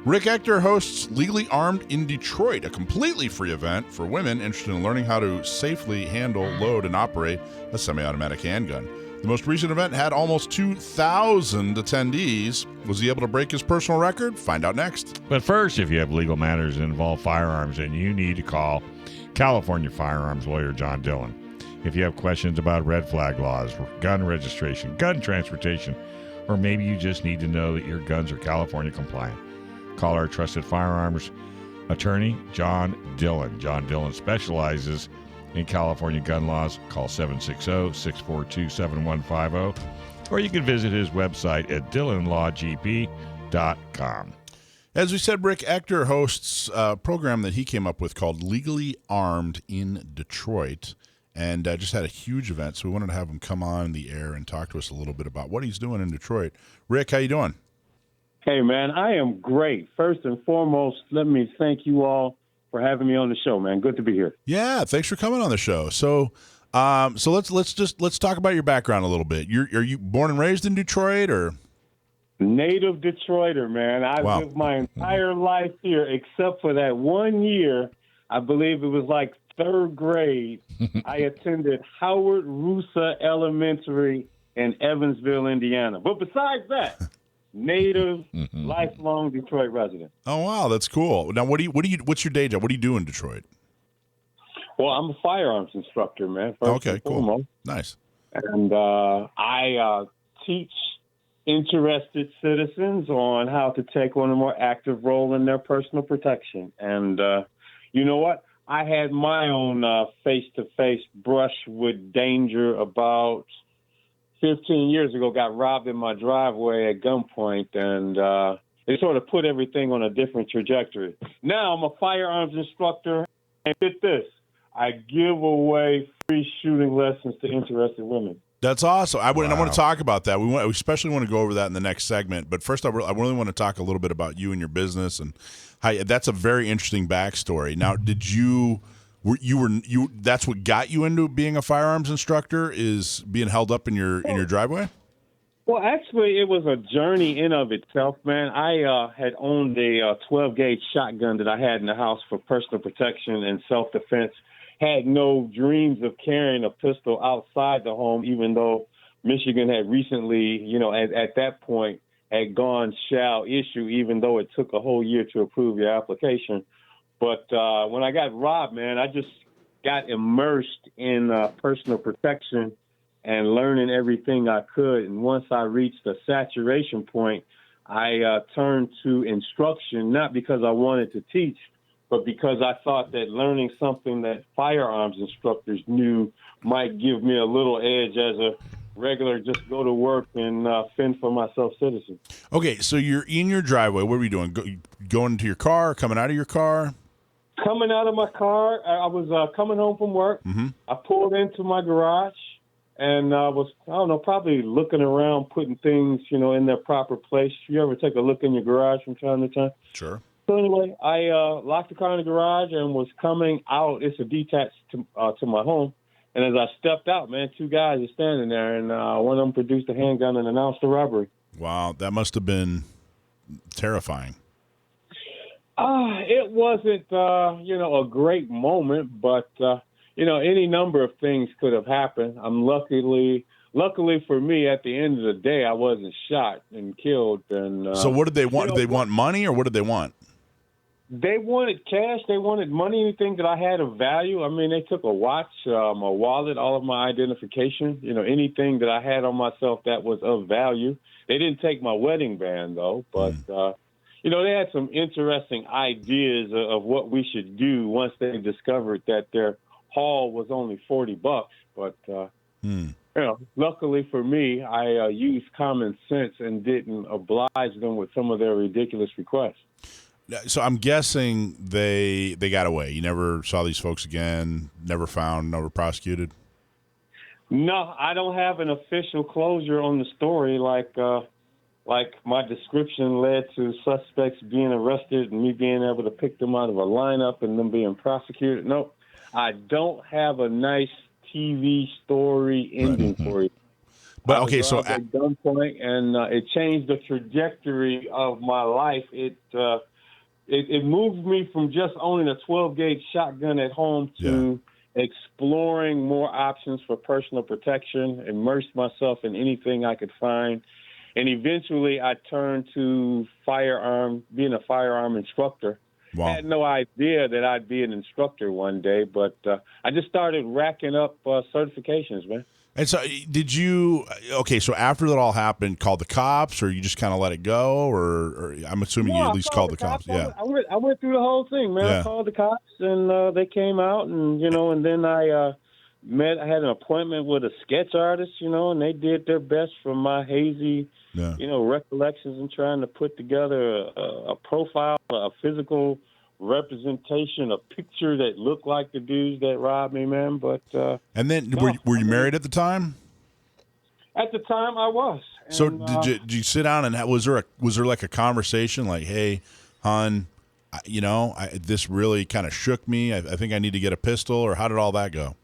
Rick Ector hosts Legally Armed in Detroit, a completely free event for women interested in learning how to safely handle, load, and operate a semi-automatic handgun. The most recent event had almost 2,000 attendees. Was he able to break his personal record? Find out next. But first, if you have legal matters that involve firearms, then you need to call California firearms lawyer John Dillon. If you have questions about red flag laws, gun registration, gun transportation, or maybe you just need to know that your guns are California compliant, call our trusted firearms attorney, John Dillon. John Dillon specializes in California gun laws. Call 760-642-7150, or you can visit his website at dillonlawgp.com. As we said, Rick Ector hosts a program that he came up with called Legally Armed in Detroit, and just had a huge event, so we wanted to have him come on the air and talk to us a little bit about what he's doing in Detroit. Rick, how you doing? Hey, man, I am great. First and foremost, let me thank you all for having me on the show, man. Good to be here. Yeah, thanks for coming on the show. So let's talk about your background a little bit. Are you born and raised in Detroit, or? Native Detroiter, man. I lived my entire life here, except for that 1 year. I believe it was like third grade. I attended Howard Rusa Elementary in Evansville, Indiana. But besides that, native, lifelong Detroit resident. Oh wow, that's cool. Now, what's your day job? What do you do in Detroit? Well, I'm a firearms instructor, man. Okay, cool, nice. And I teach interested citizens on how to take on a more active role in their personal protection. And you know what? I had my own face-to-face brush with danger about 15 years ago. Got robbed in my driveway at gunpoint, and it sort of put everything on a different trajectory. Now I'm a firearms instructor, and get this, I give away free shooting lessons to interested women. That's awesome. I want to talk about that. We especially want to go over that in the next segment. But first, I really want to talk a little bit about you and your business, and how that's a very interesting backstory. Now, that's what got you into being a firearms instructor, is being held up in your driveway? Well, actually, it was a journey in of itself, man. I had owned a 12-gauge shotgun that I had in the house for personal protection and self-defense. Had no dreams of carrying a pistol outside the home, even though Michigan had recently, at that point, had gone shall issue, even though it took a whole year to approve your application. But when I got robbed, man, I just got immersed in personal protection and learning everything I could. And once I reached a saturation point, I turned to instruction, not because I wanted to teach, but because I thought that learning something that firearms instructors knew might give me a little edge as a regular just go to work and fend for myself citizen. Okay, so you're in your driveway. What are we doing? Going into your car, coming out of your car? Coming out of my car. I was coming home from work. Mm-hmm. I pulled into my garage and I was, probably looking around, putting things, in their proper place. You ever take a look in your garage from time to time? Sure. So anyway, I locked the car in the garage and was coming out. It's a detached to my home. And as I stepped out, man, two guys are standing there, and one of them produced a handgun and announced a robbery. Wow, that must have been terrifying. It wasn't, a great moment, but, any number of things could have happened. Luckily for me, at the end of the day, I wasn't shot and killed. And so what did they want? Did they want money, or what did they want? They wanted cash. They wanted money, anything that I had of value. I mean, they took a watch, my wallet, all of my identification, anything that I had on myself that was of value. They didn't take my wedding band, though. But, they had some interesting ideas of what we should do once they discovered that their haul was only $40. But, luckily for me, I used common sense and didn't oblige them with some of their ridiculous requests. So I'm guessing they got away. You never saw these folks again, never found, never prosecuted? No, I don't have an official closure on the story like my description led to suspects being arrested and me being able to pick them out of a lineup and them being prosecuted. Nope. I don't have a nice TV story ending for you. But I okay, was so robbed at gunpoint, and it changed the trajectory of my life. It moved me from just owning a 12-gauge shotgun at home to exploring more options for personal protection, immersed myself in anything I could find. And eventually I turned to being a firearm instructor. Wow. I had no idea that I'd be an instructor one day, but I just started racking up certifications, man. And so did you, okay, so after that all happened, call the cops, or you just kind of let it go, or I'm assuming you at least called the cops. Yeah. I went through the whole thing, man. Yeah. I called the cops, and they came out, and, and then I had an appointment with a sketch artist, and they did their best from my hazy, recollections and trying to put together a profile, a physical representation, a picture that looked like the dudes that robbed me, man. But and then were you married at the time? At the time, I was. So and, did you sit down and was there like a conversation like, hey, hon, this really kind of shook me. I think I need to get a pistol, or how did all that go?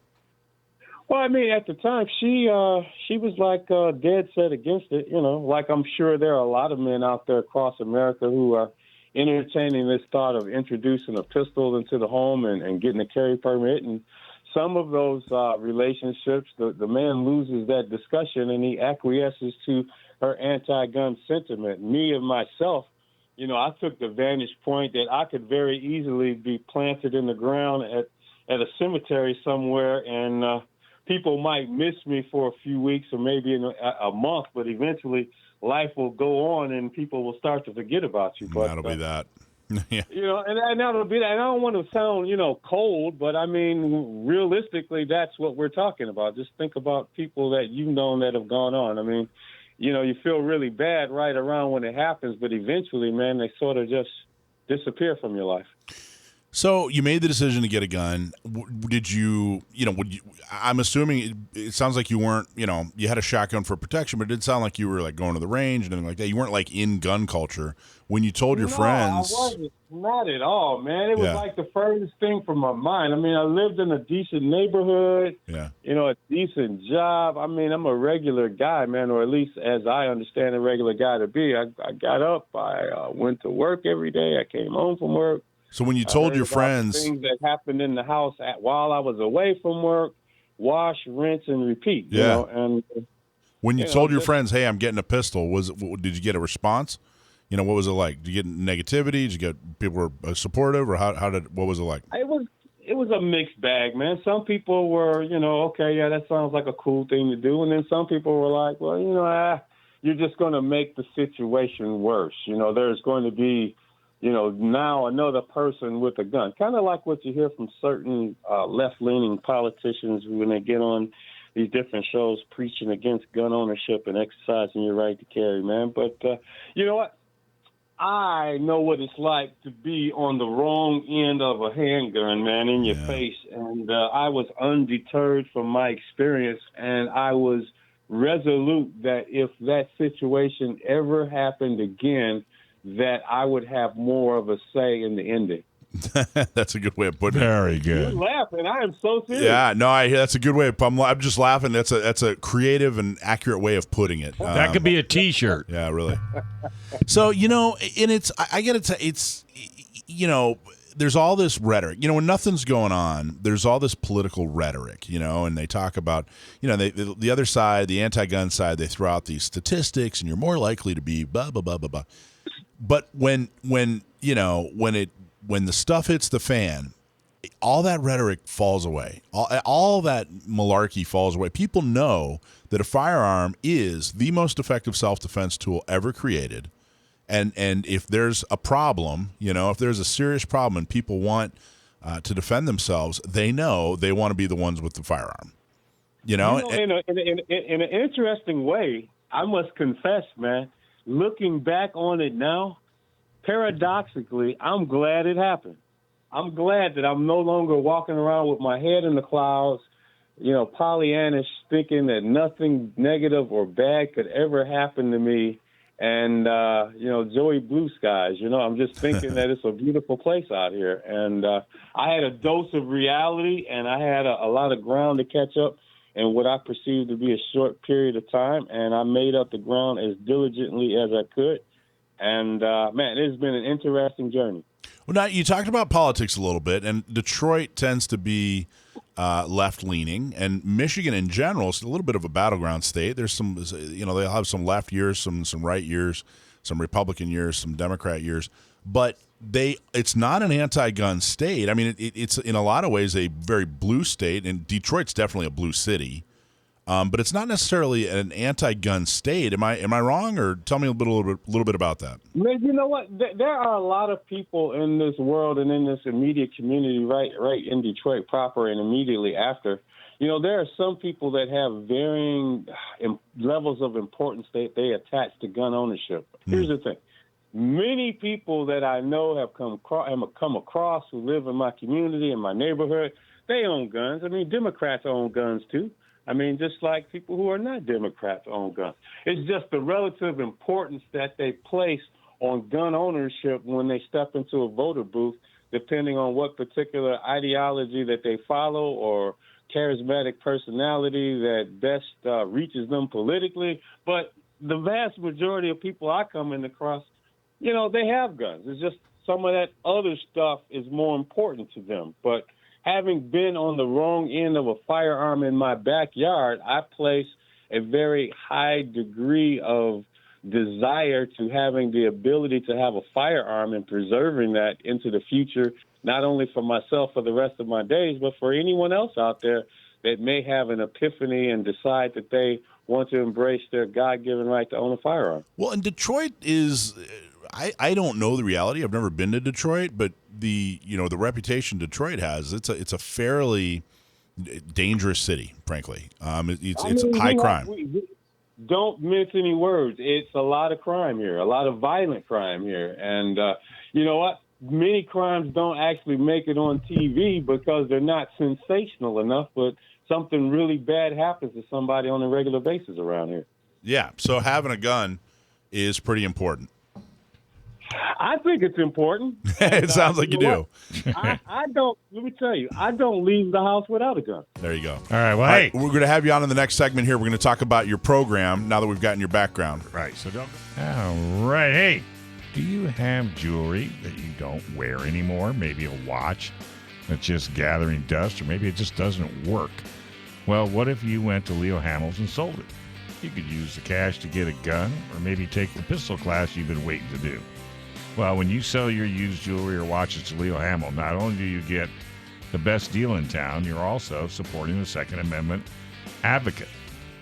Well, I mean, at the time, she was like dead set against it. Like I'm sure there are a lot of men out there across America who are entertaining this thought of introducing a pistol into the home and getting a carry permit. And some of those relationships, the man loses that discussion and he acquiesces to her anti-gun sentiment. Me and myself, I took the vantage point that I could very easily be planted in the ground at a cemetery somewhere, and people might miss me for a few weeks or maybe in a month, but eventually life will go on and people will start to forget about you. But that'll be that. Yeah. And that'll be that. And I don't want to sound, cold, but I mean, realistically, that's what we're talking about. Just think about people that you've known that have gone on. I mean, you feel really bad right around when it happens, but eventually, man, they sort of just disappear from your life. So you made the decision to get a gun. Did you, I'm assuming it sounds like you weren't, you had a shotgun for protection, but it did sound like you were like going to the range and anything like that. You weren't like in gun culture. When you told your friends. I wasn't. Not at all, man. It was like the furthest thing from my mind. I mean, I lived in a decent neighborhood, a decent job. I mean, I'm a regular guy, man, or at least as I understand a regular guy to be. I got up, I went to work every day, I came home from work. So when you told your friends things that happened in the house while I was away from work, wash, rinse, and repeat. And when you told your friends, "Hey, I'm getting a pistol," did you get a response? What was it like? Did you get negativity? Did you get people were supportive, or what was it like? It was a mixed bag, man. Some people were, okay, yeah, that sounds like a cool thing to do, and then some people were like, well, you're just going to make the situation worse. There's going to be now another person with a gun, kind of like what you hear from certain left-leaning politicians when they get on these different shows preaching against gun ownership and exercising your right to carry, man. But you know what? I know what it's like to be on the wrong end of a handgun, man, in your face. And I was undeterred from my experience, and I was resolute that if that situation ever happened again, that I would have more of a say in the ending. That's a good way of putting it. Very good. You're laughing. I am so serious. Yeah, no, that's a good way. I'm just laughing. That's a creative and accurate way of putting it. That could be a T-shirt. Yeah, really. So and I get it. It's there's all this rhetoric. When nothing's going on, there's all this political rhetoric. And they talk about the other side, the anti-gun side. They throw out these statistics, and you're more likely to be blah blah blah blah blah. But when the stuff hits the fan, all that rhetoric falls away. All that malarkey falls away. People know that a firearm is the most effective self-defense tool ever created. And if there's a problem, if there's a serious problem and people want to defend themselves, they know they want to be the ones with the firearm. In an interesting way, I must confess, man, looking back on it now, paradoxically, I'm glad it happened. I'm glad that I'm no longer walking around with my head in the clouds, Pollyannish, thinking that nothing negative or bad could ever happen to me. And, Joey Blue Skies, I'm just thinking that it's a beautiful place out here. And I had a dose of reality, and I had a lot of ground to catch up in what I perceived to be a short period of time, and I made up the ground as diligently as I could. And, man, it's been an interesting journey. Well, now you talked about politics a little bit, and Detroit tends to be left-leaning, and Michigan in general is a little bit of a battleground state. There's some, they'll have some left years, some right years, some Republican years, some Democrat years, but it's not an anti-gun state. I mean, it's in a lot of ways a very blue state, and Detroit's definitely a blue city. But it's not necessarily an anti-gun state. Am I wrong, or tell me a little bit about that? Man, you know what? There are a lot of people in this world and in this immediate community, right in Detroit proper, and immediately after. There are some people that have varying levels of importance that they attach to gun ownership. Here's the thing. Many people that I know have come across who live in my community, in my neighborhood, they own guns. I mean, Democrats own guns, too. I mean, just like people who are not Democrats own guns. It's just the relative importance that they place on gun ownership when they step into a voter booth, depending on what particular ideology that they follow or charismatic personality that best reaches them politically. But the vast majority of people I come across, they have guns. It's just some of that other stuff is more important to them. But having been on the wrong end of a firearm in my backyard, I place a very high degree of desire to having the ability to have a firearm and preserving that into the future, not only for myself for the rest of my days, but for anyone else out there that may have an epiphany and decide that they want to embrace their God-given right to own a firearm. Well, and Detroit is, I don't know the reality. I've never been to Detroit, but the reputation Detroit has, it's a fairly dangerous city, frankly. It's high crime. Don't mince any words. It's a lot of crime here, a lot of violent crime here. And you know what? Many crimes don't actually make it on TV because they're not sensational enough, but something really bad happens to somebody on a regular basis around here. Yeah, so having a gun is pretty important. I think it's important. It sounds like you do. I don't. Let me tell you, I don't leave the house without a gun. There you go. All right. Well, hey, we're going to have you on in the next segment here. We're going to talk about your program now that we've gotten your background. Right. So don't. All right. Hey, do you have jewelry that you don't wear anymore? Maybe a watch that's just gathering dust, or maybe it just doesn't work. Well, what if you went to Leo Hamill's and sold it? You could use the cash to get a gun, or maybe take the pistol class you've been waiting to do. Well, when you sell your used jewelry or watches to Leo Hamill, not only do you get the best deal in town, you're also supporting the Second Amendment advocate.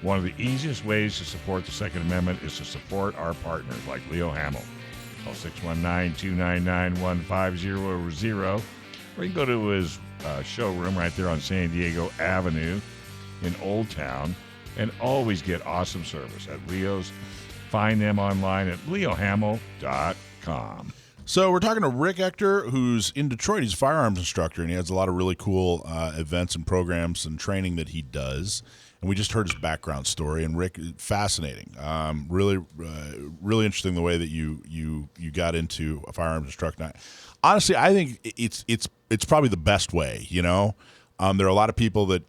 One of the easiest ways to support the Second Amendment is to support our partners like Leo Hamill. Call 619-299-1500, or you can go to his showroom right there on San Diego Avenue in Old Town and always get awesome service at Leo's. Find them online at leohamill.com. So we're talking to Rick Ector, who's in Detroit. He's a firearms instructor, and he has a lot of really cool events and programs and training that he does. And we just heard his background story, and Rick, fascinating. Really interesting the way that you got into a firearms instructor. Honestly, I think it's probably the best way. There are a lot of people that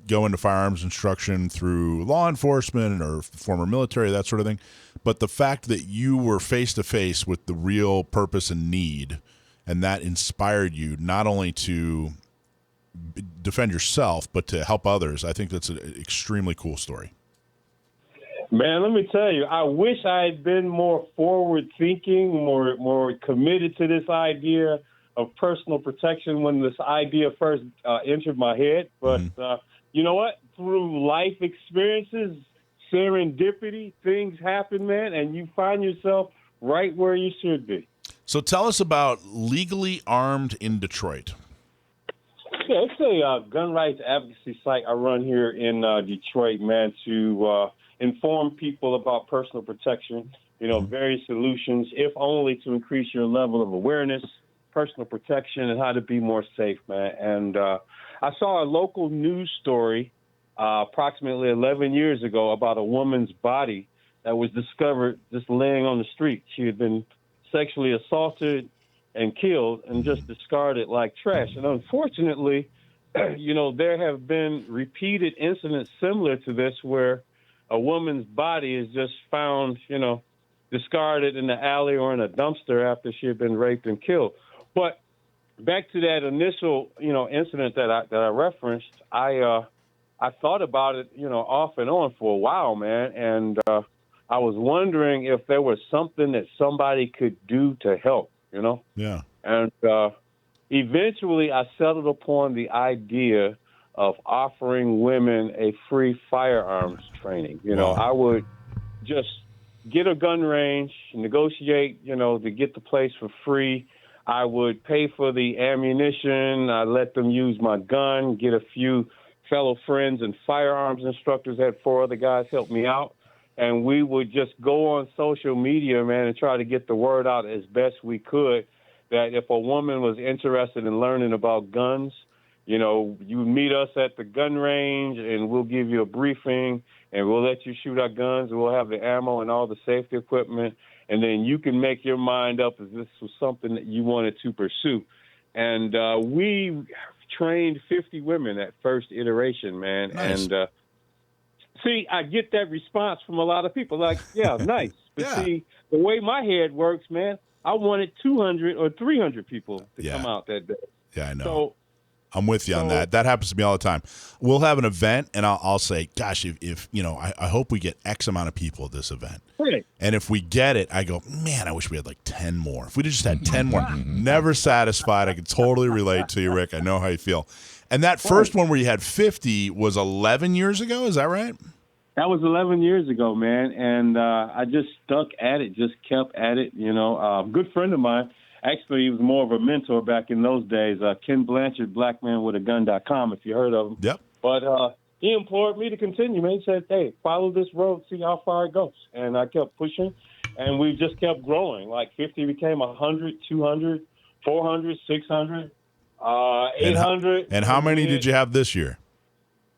go into firearms instruction through law enforcement or former military, that sort of thing. But the fact that you were face-to-face with the real purpose and need, and that inspired you not only to defend yourself, but to help others, I think that's an extremely cool story. Man, let me tell you, I wish I had been more forward-thinking, more committed to this idea of personal protection when this idea first entered my head. But you know what? Through life experiences, serendipity, things happen, man, and you find yourself right where you should be. So tell us about Legally Armed in Detroit. Yeah, it's a gun rights advocacy site I run here in Detroit, man, to inform people about personal protection, various solutions, if only to increase your level of awareness, personal protection, and how to be more safe, man. And I saw a local news story approximately 11 years ago about a woman's body that was discovered just laying on the street. She had been sexually assaulted and killed and just discarded like trash. And unfortunately, there have been repeated incidents similar to this where a woman's body is just found, discarded in the alley or in a dumpster after she had been raped and killed. But back to that initial, incident that I referenced, I thought about it, off and on for a while, man, and I was wondering if there was something that somebody could do to help, Yeah. And eventually I settled upon the idea of offering women a free firearms training. Wow. I would just get a gun range, negotiate, to get the place for free. I would pay for the ammunition. I let them use my gun, get a few fellow friends and firearms instructors. Had 4 other guys help me out. And we would just go on social media, man, and try to get the word out as best we could that if a woman was interested in learning about guns, you meet us at the gun range and we'll give you a briefing and we'll let you shoot our guns and we'll have the ammo and all the safety equipment. And then you can make your mind up if this was something that you wanted to pursue. And we trained 50 women at first iteration, man. Nice. And see, I get that response from a lot of people like, yeah, nice. But Yeah. see, the way my head works, man, I wanted 200 or 300 people to come out that day. Yeah, I know. So I'm with you on that. That happens to me all the time. We'll have an event, and I'll say, gosh, if I hope we get X amount of people at this event. Right. And if we get it, I go, man, I wish we had like 10 more. If we just had 10 more. Never satisfied. I can totally relate to you, Rick. I know how you feel. And that first one where you had 50 was 11 years ago. Is that right? That was 11 years ago, man. And I just stuck at it, just kept at it. A good friend of mine, actually, he was more of a mentor back in those days. Ken Blanchard, blackmanwithagun.com, if you heard of him. Yep. But he implored me to continue, man. He said, hey, follow this road, see how far it goes. And I kept pushing, and we just kept growing. Like 50 became 100, 200, 400, 600, 800. And how many did you have this year?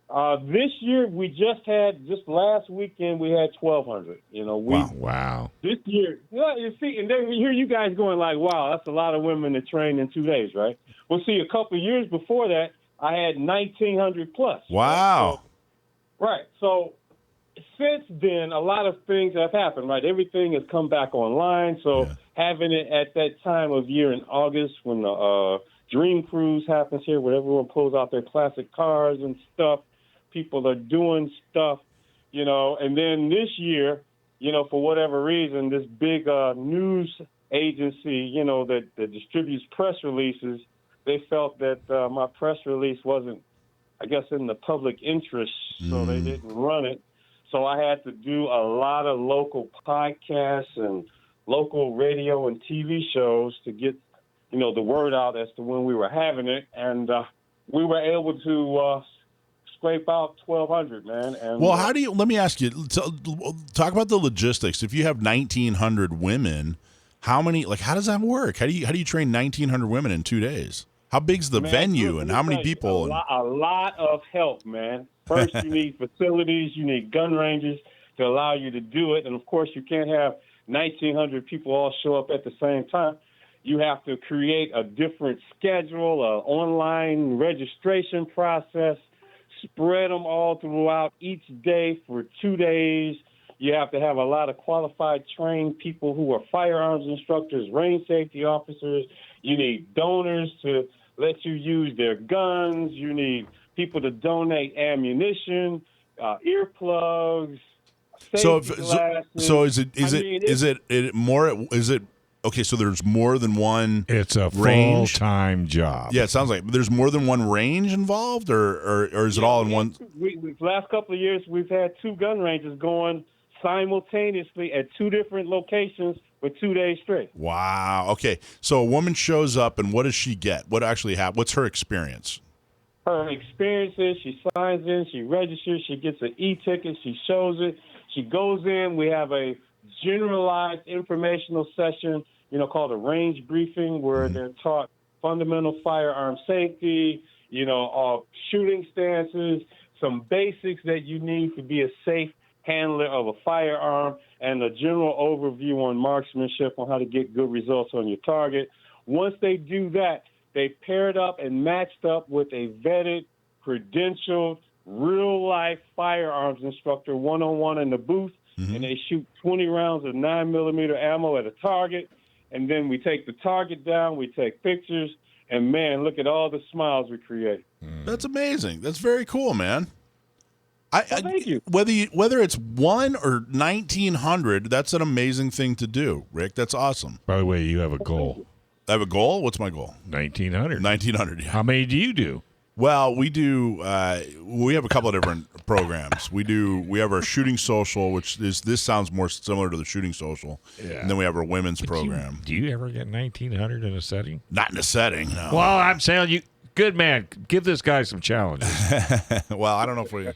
This year, just last weekend, we had 1,200. Wow. This year, you see, and then you hear you guys going like, wow, that's a lot of women to train in 2 days, right? Well, see, a couple of years before that, I had 1,900 plus. Wow. Right. So since then, a lot of things have happened, right? Everything has come back online. So having it at that time of year in August when the Dream Cruise happens here, where everyone pulls out their classic cars and stuff, people are doing stuff, and then this year, for whatever reason, this big news agency, that distributes press releases, they felt that my press release wasn't, I guess, in the public interest, so they didn't run it. So I had to do a lot of local podcasts and local radio and TV shows to get, the word out as to when we were having it. And we were able to scrape out 1,200, man. And, well, let me ask you, talk about the logistics. If you have 1,900 women, how does that work? How do you train 1,900 women in 2 days? How big's the venue and how many people? A lot of help, man. First, you need facilities, you need gun ranges to allow you to do it. And, of course, you can't have 1,900 people all show up at the same time. You have to create a different schedule, an online registration process, spread them all throughout each day for 2 days. You have to have a lot of qualified, trained people who are firearms instructors, range safety officers. You need donors to let you use their guns. You need people to donate ammunition, earplugs, safety glasses. So is it okay, so there's more than one It's a range? full-time job. Yeah, it sounds like there's more than one range involved, or is it all in one? Last couple of years, we've had 2 gun ranges going simultaneously at 2 different locations for 2 days straight. Wow. Okay, so a woman shows up, and what does she get? What actually happens? What's her experience? Her experience is she signs in, she registers, she gets an e-ticket, she shows it, she goes in. We have a generalized informational session, called a range briefing, where they're taught fundamental firearm safety, shooting stances, some basics that you need to be a safe handler of a firearm, and a general overview on marksmanship, on how to get good results on your target. Once they do that, they paired up and matched up with a vetted, credentialed, real-life firearms instructor one-on-one in the booth, and they shoot 20 rounds of 9mm ammo at a target, and then we take the target down, we take pictures, and, man, look at all the smiles we create. That's amazing. That's very cool, man. Thank you. Whether it's 1 or 1,900, that's an amazing thing to do, Rick. That's awesome. By the way, you have a goal. I have a goal? What's my goal? 1,900. 1,900, yeah. How many do you do? Well, we do. We have a couple of different programs. We have our shooting social, which is this sounds more similar to the shooting social, and then we have our women's program. Do you ever get 1,900 in a setting? Not in a setting. No. Well, I'm saying you. Good man, give this guy some challenges. Well, I don't know if I can.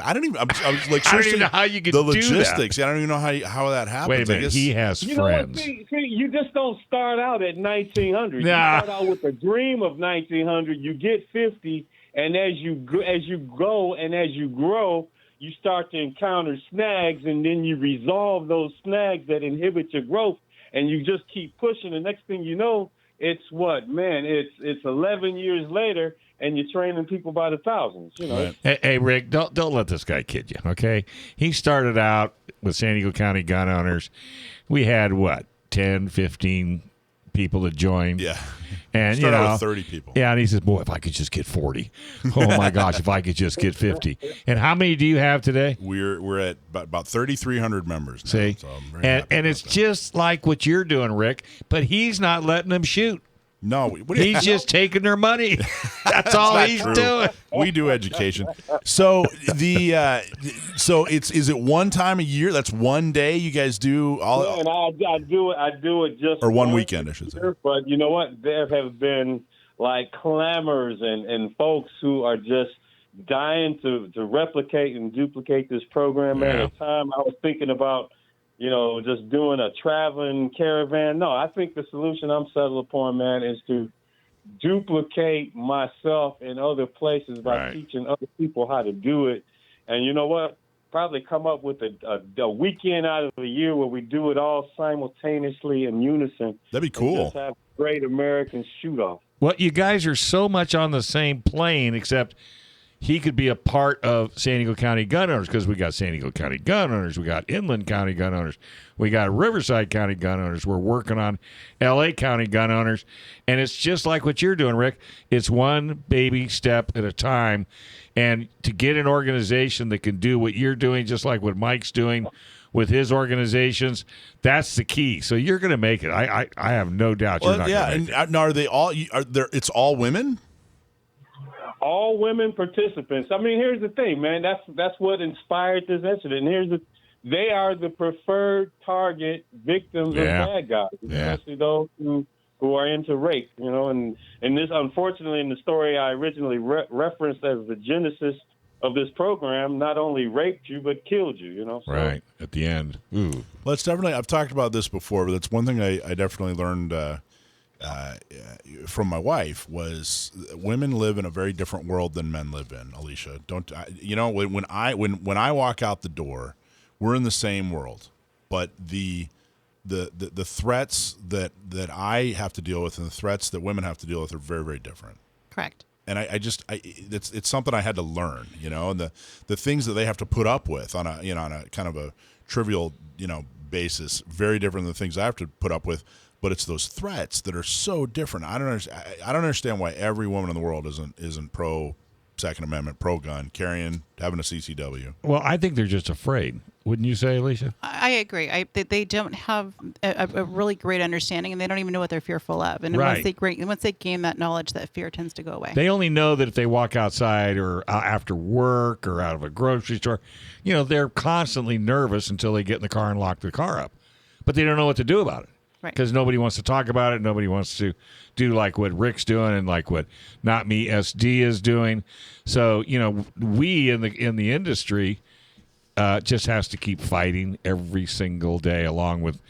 I don't even. I was like, I don't even know how you could the do logistics. that. I don't even know how that happens. Wait a minute, he has You friends. know what? See, you just don't start out at 1,900. Nah. You start out with a dream of 1,900. You get 50, and as you go and as you grow, you start to encounter snags, and then you resolve those snags that inhibit your growth, and you just keep pushing. The next thing you know, it's what, man? It's 11 years later, and you're training people by the thousands. You know. Right. Hey, Rick, don't let this guy kid you. Okay, he started out with San Diego County gun owners. We had what, 10, 15 people that joined. Yeah. And Started out with 30 people. Yeah, and he says, "Boy, if I could just get 40. Oh my gosh, if I could just get 50." And how many do you have today? We're at about 3,300 members now. See, So I'm very happy and about it's that. just like what you're doing, Rick. But he's not letting them shoot. No, what do you- He's just taking their money. That's all not he's true. doing. We do education. So is it one time a year? That's one day you guys do all, And I do it just or one once weekend, I should say. a year. But you know what? There have been like clamors and folks who are just dying to replicate and duplicate this program. At Yeah. a time, I was thinking about, just doing a traveling caravan. No, I think the solution I'm settled upon, man, is to duplicate myself in other places by Right. teaching other people how to do it. And you know what? Probably come up with a weekend out of the year where we do it all simultaneously in unison. That'd be And cool. just have a great American shoot-off. Well, you guys are so much on the same plane, except he could be a part of San Diego County gun owners because we got San Diego County gun owners, we got Inland County gun owners, we got Riverside County gun owners. We're working on L.A. County gun owners, and it's just like what you're doing, Rick. It's one baby step at a time, and to get an organization that can do what you're doing, just like what Mike's doing with his organizations, that's the key. So you're going to make it. I have no doubt you're not yeah, going to make and now are they all? Are there? It's all women. All women participants. I mean, here's the thing, man. That's what inspired this incident. And they are the preferred target victims Yeah. of bad guys, Yeah. especially those who are into rape. And this, unfortunately, in the story I originally referenced as the genesis of this program, not only raped you but killed you. So, Right, at the end. Ooh. Well, it's definitely. I've talked about this before, but that's one thing I definitely learned from my wife was women live in a very different world than men live in. Alicia, when I walk out the door, we're in the same world, but the threats that I have to deal with and the threats that women have to deal with are very, very different. Correct. And it's something I had to learn, and the things that they have to put up with on a kind of a trivial, basis, very different than the things I have to put up with. But it's those threats that are so different. I don't understand why every woman in the world isn't pro Second Amendment, pro gun, carrying, having a CCW. Well, I think they're just afraid. Wouldn't you say, Alicia? I agree. They don't have a really great understanding, and they don't even know what they're fearful of. And Right. once they gain that knowledge, that fear tends to go away. They only know that if they walk outside or after work or out of a grocery store, they're constantly nervous until they get in the car and lock the car up. But they don't know what to do about it. Right. Because nobody wants to talk about it. Nobody wants to do like what Rick's doing and like what Not Me SD is doing. So, we in the industry just has to keep fighting every single day along with,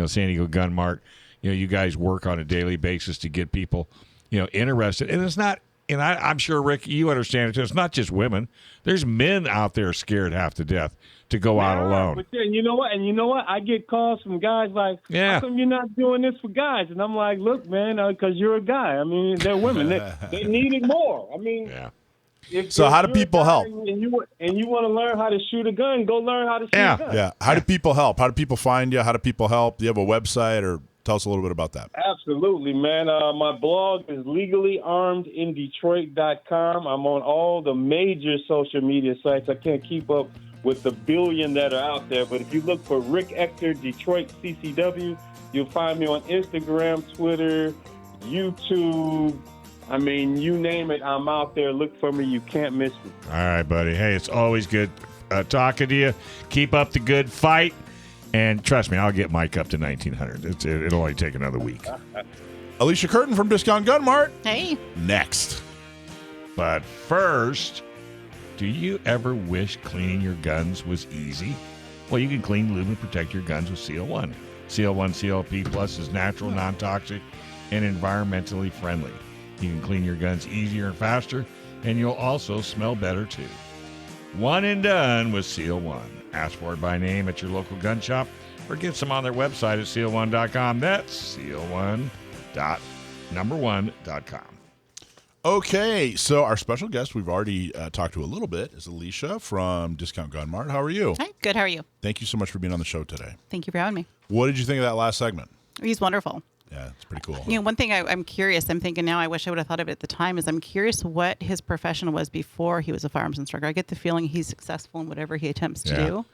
San Diego Gun Mart. You guys work on a daily basis to get people, interested. And it's not and I'm sure, Rick, you understand it too. It's not just women. There's men out there scared half to death to go out alone. But then, you know what? I get calls from guys like, how come you're not doing this for guys? And I'm like, look, man, because you're a guy. I mean, they're women. They need it more. I mean, So how do people help? And you want to learn how to shoot a gun, go learn how to shoot a gun. Yeah. How do people help? How do people find you? How do people help? Do you have a website, or tell us a little bit about that? Absolutely, man. My blog is legallyarmedindetroit.com. I'm on all the major social media sites. I can't keep up with the billion that are out there, but if you look for Rick Ector Detroit CCW, you'll find me on Instagram, Twitter, YouTube. I mean, you name it, I'm out there. Look for me. You can't miss me. All right, buddy. Hey, it's always good talking to you. Keep up the good fight. And trust me, I'll get Mike up to 1900. It'll only take another week. Alicia Curtin from Discount Gun Mart. Hey. Next. But first, do you ever wish cleaning your guns was easy? Well, you can clean, lube, and protect your guns with CO1. CO1 CLP Plus is natural, non-toxic, and environmentally friendly. You can clean your guns easier and faster, and you'll also smell better, too. One and done with CO1. Ask for it by name at your local gun shop or get some on their website at CO1.com. That's CO1.1.com. Okay, so our special guest we've already talked to a little bit is Alicia from Discount Gun Mart. How are you? Hi, good. How are you? Thank you so much for being on the show today. Thank you for having me. What did you think of that last segment? He's wonderful. Yeah, it's pretty cool. You know, one thing I'm curious, I'm thinking now, I wish I would have thought of it at the time, is I'm curious what his profession was before he was a firearms instructor. I get the feeling he's successful in whatever he attempts to do.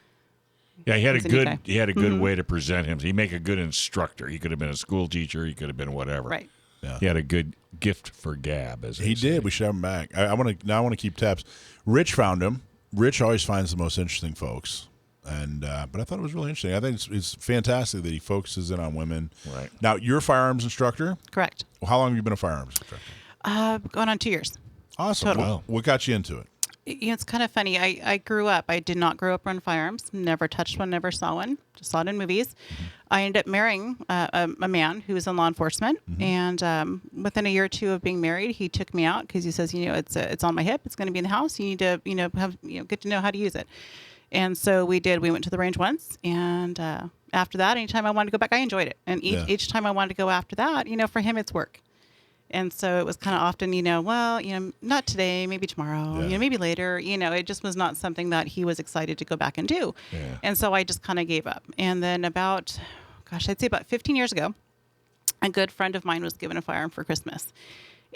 Yeah, he had He's a neat guy. way to present him. He'd make a good instructor. He could have been a school teacher. He could have been whatever. Right. Yeah. He had a good gift for gab, as he did. We should have him back. I want to keep tabs. Rich found him. Rich always finds the most interesting folks. And but I thought it was really interesting. I think it's fantastic that he focuses in on women. Right. Now, you're a firearms instructor? Correct. Well, how long have you been a firearms instructor? Going on 2 years. Awesome. Total. Wow. What got you into it? You know, it's kind of funny. I grew up. I did not grow up around firearms. Never touched one. Never saw one. Just saw it in movies. Mm-hmm. I ended up marrying a man who was in law enforcement, and within a year or two of being married, he took me out because he says, you know, it's on my hip. It's going to be in the house. You need to, get to know how to use it. And so we did. We went to the range once, and after that, anytime I wanted to go back, I enjoyed it. And each time I wanted to go after that, for him, it's work. And so it was kind of often, not today, maybe tomorrow, maybe later. It just was not something that he was excited to go back and do. Yeah. And so I just kind of gave up. And then I'd say about 15 years ago, a good friend of mine was given a firearm for Christmas.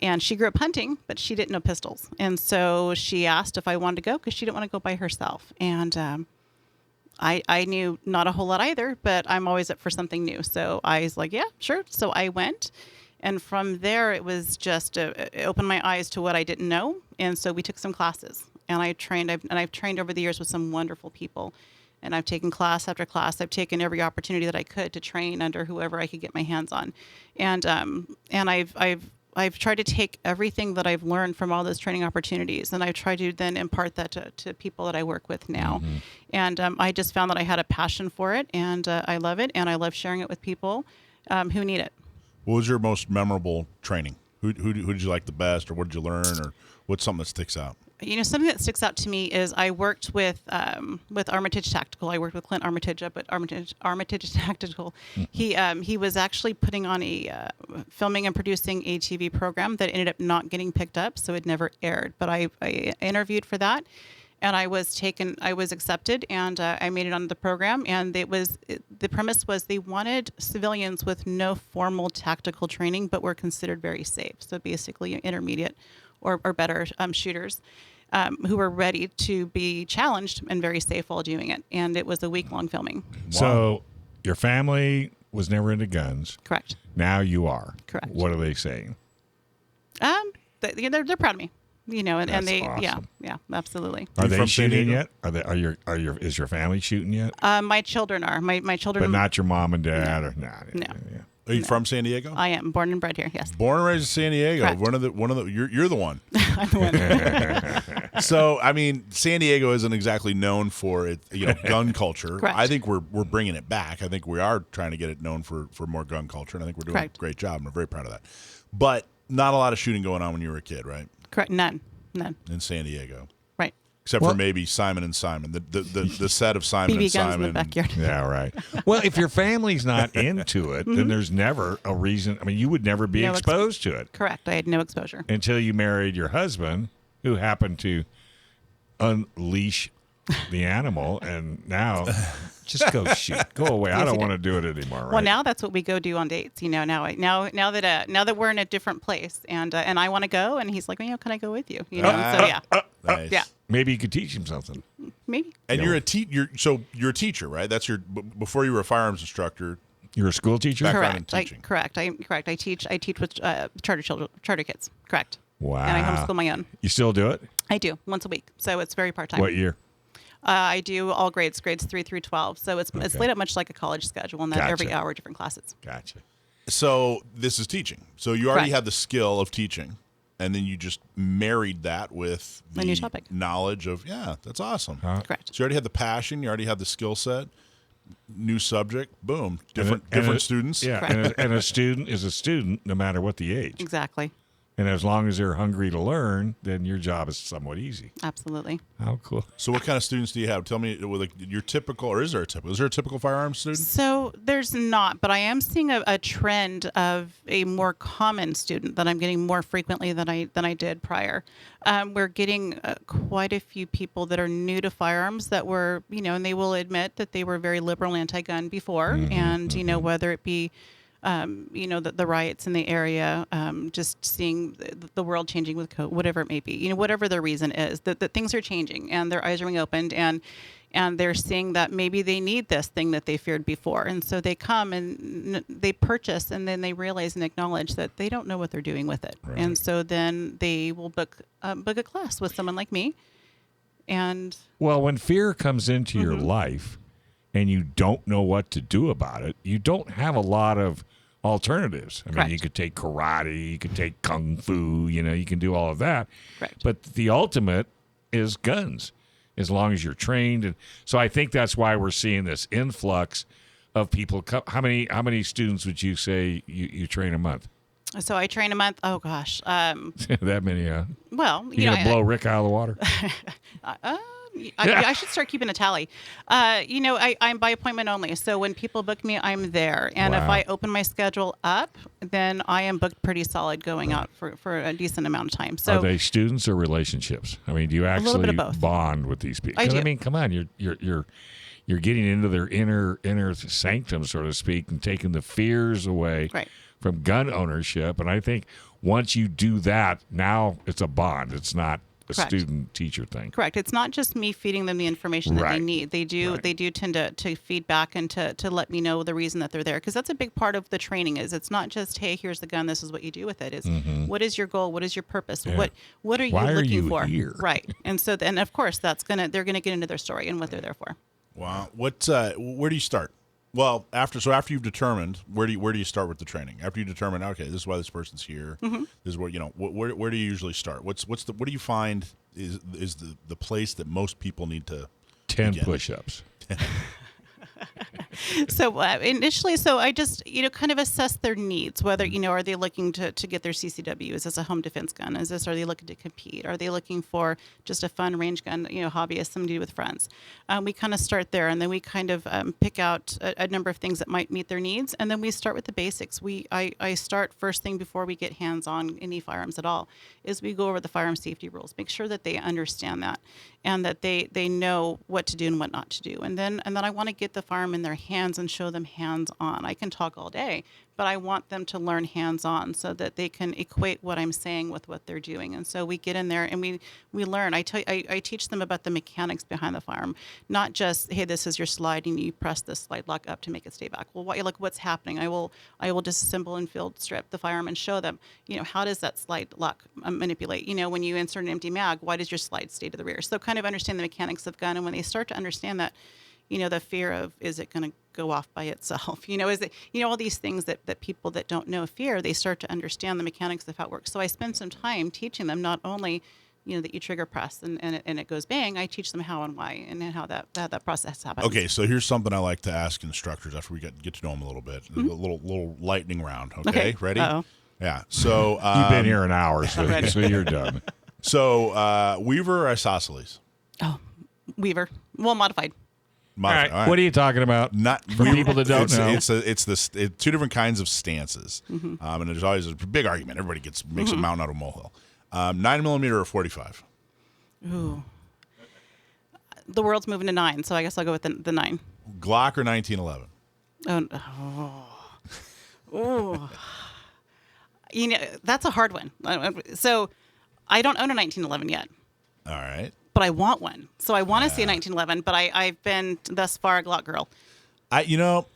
And she grew up hunting, but she didn't know pistols. And so she asked if I wanted to go because she didn't want to go by herself. And I knew not a whole lot either, but I'm always up for something new. So I was like, yeah, sure. So I went. And from there, it was just it opened my eyes to what I didn't know. And so we took some classes. And I've trained over the years with some wonderful people. And I've taken class after class. I've taken every opportunity that I could to train under whoever I could get my hands on. And I've tried to take everything that I've learned from all those training opportunities, and I've tried to then impart that to people that I work with now. Mm-hmm. And I just found that I had a passion for it, and I love it, and I love sharing it with people who need it. What was your most memorable training? Who did you like the best, or what did you learn, or what's something that sticks out? Something that sticks out to me is I worked with Armitage Tactical. I worked with Clint Armitage up at Armitage Tactical. He was actually putting on a filming and producing a TV program that ended up not getting picked up, so it never aired. But I interviewed for that, and I was accepted, and I made it onto the program. And the premise was they wanted civilians with no formal tactical training, but were considered very safe. So basically, intermediate or better shooters who were ready to be challenged and very safe while doing it. And it was a week-long filming. Wow. So your family was never into guns. Correct. Now you are. Correct. What are they saying? They're proud of me. And they, awesome. yeah, absolutely. Are they shooting yet? Is your family shooting yet? My children are. My children. But not your mom and dad, or no. Yeah. Are you from San Diego? I am born and bred here. Yes. Born and raised in San Diego. Correct. One of the. You're the one. I'm the one. So I mean, San Diego isn't exactly known for it, gun culture. Correct. I think we're bringing it back. I think we are trying to get it known for more gun culture, and I think we're doing Correct. a great job. And we're very proud of that. But not a lot of shooting going on when you were a kid, right? Correct. None. in San Diego. Right. Except for maybe Simon and Simon, the set of Simon BB and guns Simon. in the backyard. Yeah, right. Well, if your family's not into it, then there's never a reason. I mean, you would never be No exposed to it Correct. I had no exposure. until you married your husband, who happened to unleash the animal, and now just go shoot, go away. I don't want to do it anymore. Right? Well, now that's what we go do on dates. Now that we're in a different place, and I want to go, and he's like, can I go with you? So yeah, Nice. yeah, Maybe you could teach him something. maybe. And you're a teacher, right? That's before you were a firearms instructor. You're a school teacher. Background in Correct. teaching. Correct. I teach with charter kids. Correct. Wow. And I homeschool my own. You still do it? I do once a week, so it's very part time. What year? I do all grades 3 through 12. So it's laid out much like a college schedule, and that Gotcha. every hour different classes. Gotcha. So this is teaching. So you already Correct. had the skill of teaching, and then you just married that with A new topic. knowledge of, that's awesome. Correct. So you already had the passion, you already had the skill set, new subject, boom, different students. Yeah, and a student is a student no matter what the age. Exactly. And as long as they're hungry to learn, then your job is somewhat easy. Absolutely. How cool. So what kind of students do you have? Tell me, your typical, or is there a typical firearms student? So there's not, but I am seeing a trend of a more common student that I'm getting more frequently than I did prior. We're getting quite a few people that are new to firearms that were, and they will admit that they were very liberal anti-gun before, and whether it be the riots in the area, just seeing the world changing with COVID, whatever it may be, whatever their reason is, that things are changing and their eyes are being opened, and they're seeing that maybe they need this thing that they feared before. And so they come and they purchase, and then they realize and acknowledge that they don't know what they're doing with it. Right. And so then they will book a class with someone like me. And Well, when fear comes into your life and you don't know what to do about it, you don't have a lot of alternatives. I mean, Correct. you could take karate, you could take kung fu, you can do all of that. Correct. But the ultimate is guns, as long as you're trained. And so I think that's why we're seeing this influx of people. How many students would you say you train a month? so I train a month. Oh gosh. That many, huh? Well, You gonna blow Rick out of the water? I should start keeping a tally. I'm by appointment only. So when people book me, I'm there. And if Wow. I open my schedule up, then I am booked pretty solid going out for a decent amount of time. So Are they students or relationships? I mean, do you little actually bit of both. bond with these people? I 'Cause, do. I mean, come on, you're getting into their inner sanctum, so to speak, and taking the fears away Right. from gun ownership. And I think once you do that, now it's a bond. It's not a Correct. student-teacher thing. correct. It's not just me feeding them the information that they Right. need. They do Right. they do tend to feed back and to let me know the reason that they're there, because that's a big part of the training. Is it's not just, hey, here's the gun, this is what you do with it. Is what is your goal? What is your purpose? Yeah. What are you Why are looking you for? here? Right. And so then of course they're gonna get into their story and what they're there for. Wow. Where do you start? Well, after you've determined, where do you start with the training? After you determine, okay, this is why this person's here. This is what where do you usually start? What do you find is the place that most people need to 10 begin? push-ups. So initially, I just, kind of assess their needs, whether, are they looking to get their CCW? Is this a home defense gun? Are they looking to compete? Are they looking for just a fun range gun, hobbyist, something to do with friends? We kind of start there, and then we kind of pick out a number of things that might meet their needs. And then we start with the basics. I start first thing before we get hands on any firearms at all, is we go over the firearm safety rules, make sure that they understand that and that they know what to do and what not to do. And then I want to get the firearm in their hands and show them hands-on. I can talk all day, but I want them to learn hands-on so that they can equate what I'm saying with what they're doing. And so we get in there and we learn. I teach them about the mechanics behind the firearm, not just, hey, this is your slide and you press this slide lock up to make it stay back. Well, what's happening? I will disassemble and field strip the firearm and show them, how does that slide lock manipulate? When you insert an empty mag, why does your slide stay to the rear? So kind of understand the mechanics of gun. And when they start to understand that, the fear of, is it going to go off by itself? Is it, all these things that people that don't know fear, they start to understand the mechanics of how it works. So I spend some time teaching them not only, that you trigger press and it goes bang, I teach them how and why and how that process happens. Okay, so here's something I like to ask instructors after we get to know them a little bit. A little lightning round. Okay, ready? Uh-oh. Yeah. So You've been here an hour, so you're done. So Weaver or isosceles? Oh, Weaver. Well, modified. All right. What are you talking about? Not for people that don't know. It's two different kinds of stances, and there's always a big argument. Everybody makes a mountain out of a molehill. 9mm or 45. Ooh. The world's moving to 9, so I guess I'll go with the 9. Glock or 1911? Oh. You know, that's a hard one. So I don't own a 1911 yet. All right. But I want one. So I want to see a 1911, but I've been thus far a Glock girl.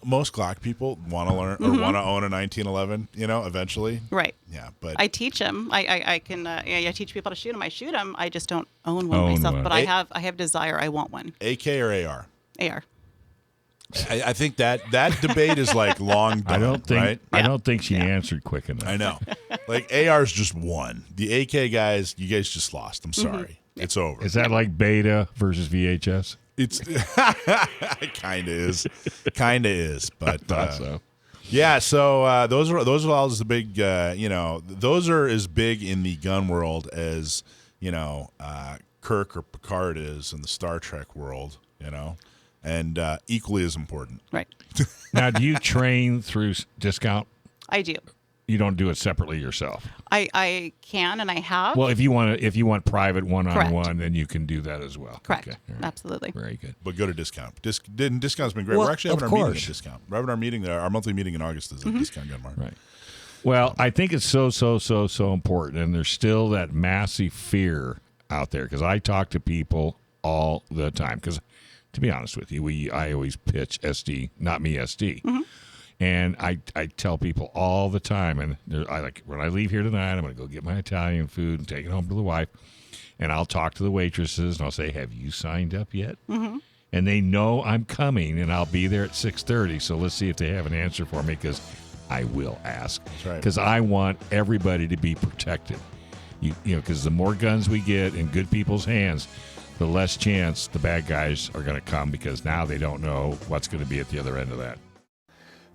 Most Glock people want to learn or want to own a 1911, eventually. Right. Yeah, but I teach them. I can I teach people to shoot them. I shoot them. I just don't own one myself, but I have desire. I want one. AK or AR? AR. I think that debate is like long done, right? I don't think she answered quick enough. I know. Like AR's just one. The AK guys, you guys just lost. I'm sorry. It's over. Is that like beta versus VHS? It's it kind of is, but so. Yeah. So those are all the big. Those are as big in the gun world as Kirk or Picard is in the Star Trek world. And equally as important. Right. Now, do you train through discount? I do. You don't do it separately yourself. I can and I have. Well, if you want private one-on-one, then you can do that as well. Correct. Okay. Right. Absolutely. Very good. But go to discount. Discount's been great. Well, We're actually having of our meeting course. at discount. We're having our meeting there. Our monthly meeting in August is at Discount Gun Mart. Right. Well, I think it's so important, and there's still that massive fear out there because I talk to people all the time. Because to be honest with you, I always pitch SD, not me SD. And I tell people all the time, and when I leave here tonight, I'm going to go get my Italian food and take it home to the wife, and I'll talk to the waitresses, and I'll say, have you signed up yet? And they know I'm coming, and I'll be there at 6:30, so let's see if they have an answer for me, because I will ask. Because I want everybody to be protected. Because the more guns we get in good people's hands, the less chance the bad guys are going to come, because now they don't know what's going to be at the other end of that.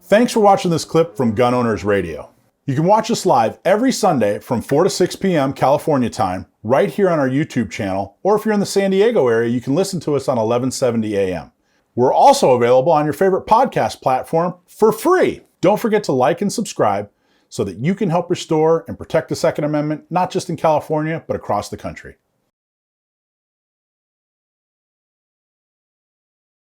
Thanks for watching this clip from Gun Owners Radio. You can watch us live every Sunday from 4 to 6 p.m. California time, right here on our YouTube channel, or if you're in the San Diego area, you can listen to us on 1170 a.m. We're also available on your favorite podcast platform for free. Don't forget to like and subscribe so that you can help restore and protect the Second Amendment, not just in California, but across the country.